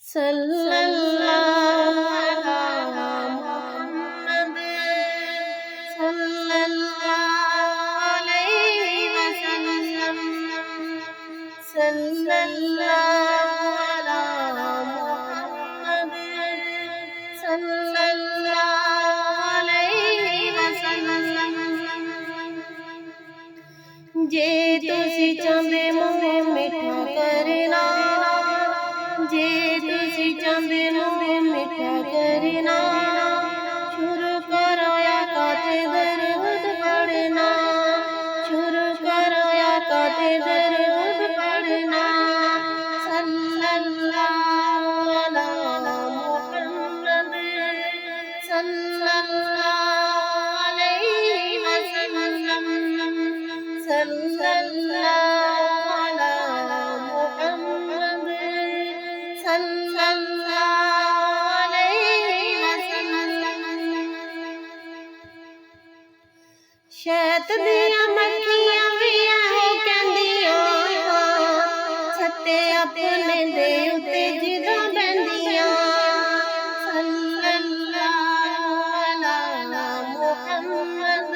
सल्लल्लाहु अलैहि मुहम्मद सल्लल्लाहु अलैहि वसल्लम सल्लल्लाहु अलैहि मुहम्मद सल्लल्लाहु अलैहि वसल्लम। जे तुसी चाहंदे मुंह मिठा करना, जे तुसी चाहंदे मुंह मिठा करना, शुरू करो आका ते दरूद पढ़ना, शुरू करो आका ते दरूद पढ़ना। सल्लल्लाहु अलैहि मुहम्मद सल्लल्लाहु अलैहि वसल्लम सल्लल्लाहु अलैहि मुहम्मद सल्लल्लाहु अलैहि वसल्लम। शहद दियां मक्खियां वी हो कहंदियां, छत्ते अपने दे उत्ते जिदा बहंदियां। सल्लल्लाहु अलैहि मुहम्मद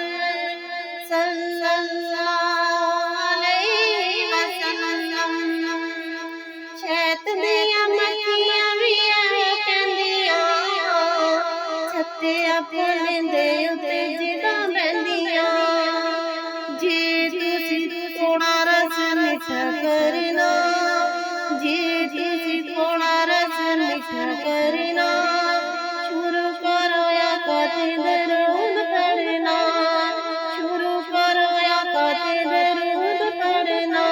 सल्लल्लाहु अलैहि वसल्लम। शहद दियां मक्खियां वी कहंदियां, छत्ते अपने दे उत्ते जिदा बहंदियां। जे तुसी थोड़ा रस मिठा करना, जे तुसी थोड़ा रस मिठा करना, शुरू करो आका ते दरूद पढ़ना, शुरू करो आका ते दरूद पढ़ना।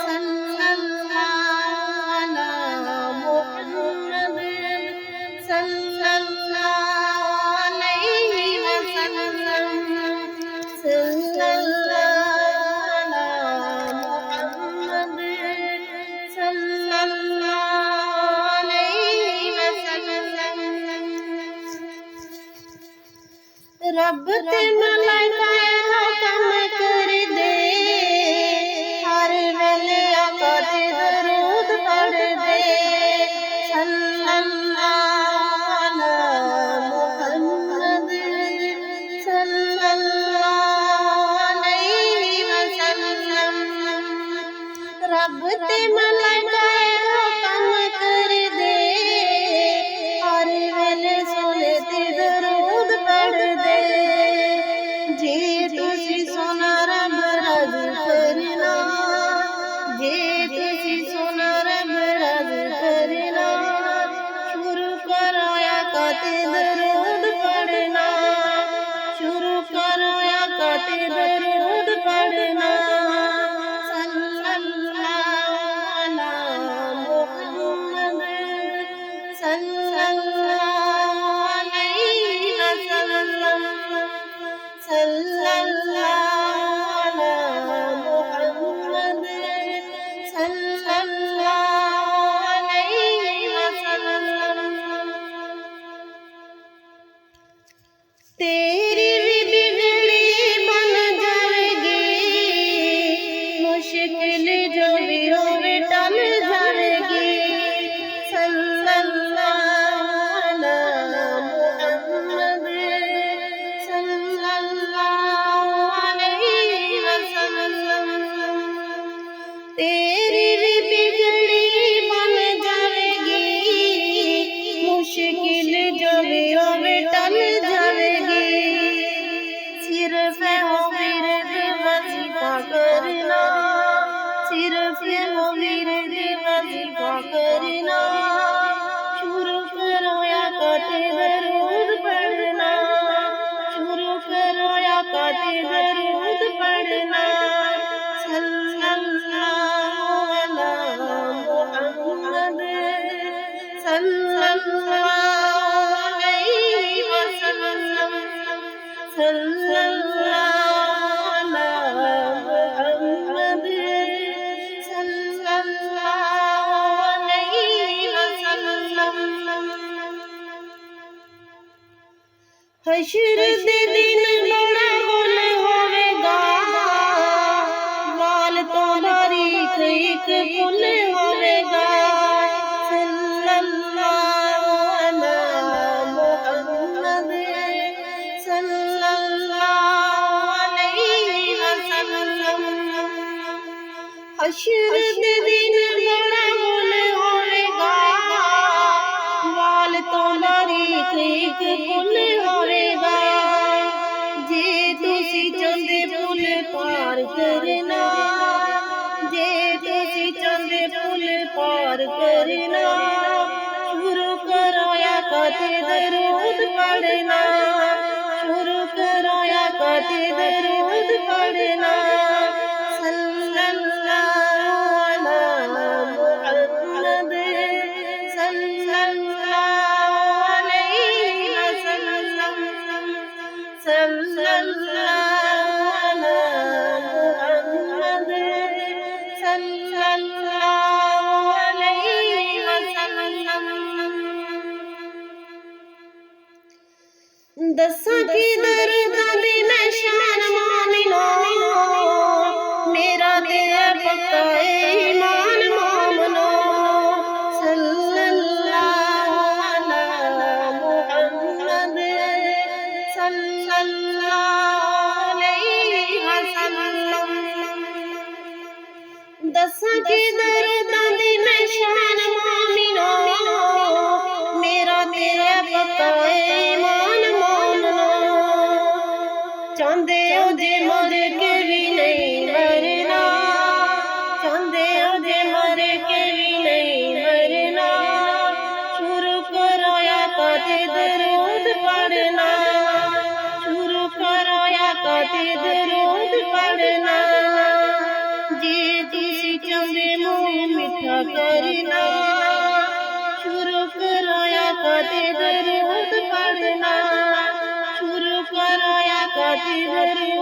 सल्लल्लाहु अलैहि मुहम्मद सल्लल्लाहु अलैहि वसल्लम सल्लल्लाहु अलैहि मुहम्मद सल्लल्लाहु अलैहि वसल्लम। रब ते मलाइका हुक्म कर दे, हर वेले आका ते दरूद पढ़ दे। सल्लल्लाहु अलैहि मुहम्मद सल्लल्लाहु अलैहि वसल्लम। रब ते मलाइका हुक्म कर दे, हर वेले सोने ते दरूद पढ़ दे। जे तुसी सोना रब राज़ी करना, जे तुसी सोना रब राज़ी करना, शुरू करो आका ते दरूद पढ़ना, शुरू करो आका ते दरूद पढ़ना। सल्लल्लाहु अलैहि मुहम्मद सल्लल्लाहु अलैहि वसल्लम सल्लल्लाहु अलैहि मुहम्मद सल्लल्लाहु अलैहि वसल्लम। तेरी भी बिगड़ी बन जाएगी, मुश्किल जो भी होवे टल जाएगी। सल्लल्लाहु अलैहि मुहम्मद सल्लल्लाहु अलैहि वसल्लम। तेरी भी बिगड़ी बन जाएगी, मुश्किल जो भी होवे टल जाएगी। सिर्फ हो विरद वजीफा करना, सिर्फ हो विरद वजीफा करना, शुरू करो आका ते दरूद पढ़ना, शुरू करो आका ते दरूद पढ़ना। सल्लल्लाहु अलैहि मुहम्मद सल्लल्लाहु अलैहि वसल्लम सल्लल्लाहु अलैहि मुहम्मद सल्लल्लाहु अलैहि वसल्लम। हश्र दे दिन बड़ा गुल होवेगा, वाल तो बारीक एक पुल होवेगा। सल्लल्लाहु इस्तगफार करना, शुरू करो या कते दरूद पढ़ना, शुरू करो या कते दरूद पढ़ना। सल्लल्लाहु अला मुहम्मद, सल्लल्लाहु अलैहि वसल्लम, सल्लल्लाहु अला मुहम्मद, सल्लल्लाहु अलैहि वसल्लम। दसा की दर्दां दी मैं शान मोमिनो, मेरा तेरा पक्का ईमान मोमनो। सल्लल्लाहु अला मुहम्मद, सल्लल्लाहु अलैहि वसल्लम। दसा की दर्दां दी मैं शान मोमिनो, मेरा तेरा पक्का ईमान मोमनो। चाहते हो जे मर के भी नहीं मरना, चाहते हो जे मर के भी नहीं मरना, शुरू करो या कते दरूद पढ़ना, शुरू करो या कते दरूद पढ़ना। जे तुसी चाहते मुँह मिठा करना, शुरू करो या कते दरूद पढ़ना, शुरू करो या कते दरूद